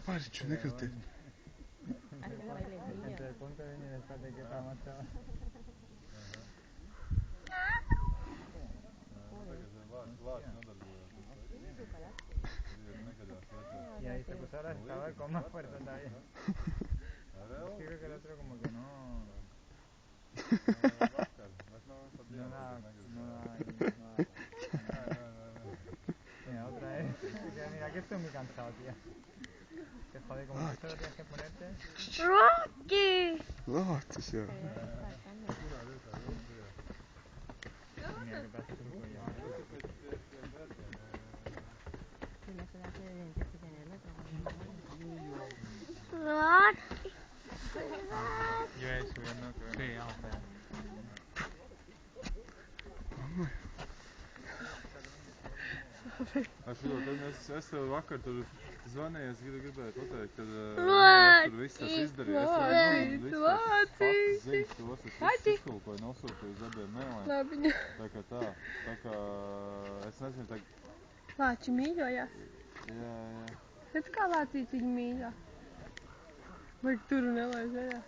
Mariču, nekriti. Entre el punto de venir después de que estamos todos. Y ahí se puso a restaurar con más fuerza todavía. Yo creo que el otro como que no... Mira, otra vez. Mira que estoy muy cansado, tía. Te jode como que solo tienes que ponerte. Rocky! Lahtis, joo. Mira que pedazo de cuello. Kyllä se lähtee yhdessä teneellä Rocky! Yo voy subiendo, creo. Sí, vamos allá. Es tev vakar tur zvanīju, es gribēju pateikt, kad tur viss tas izdarīja. Es faktu ziņas tos, es viss iztulkoju, nosūtīju uz abiem mēlēm. Tā kā es nezinu, tā... Lāči mīļojās? Jā. Redz, kā Lācīts viņu mīļo. Vajag tur un nelaiž vaļā.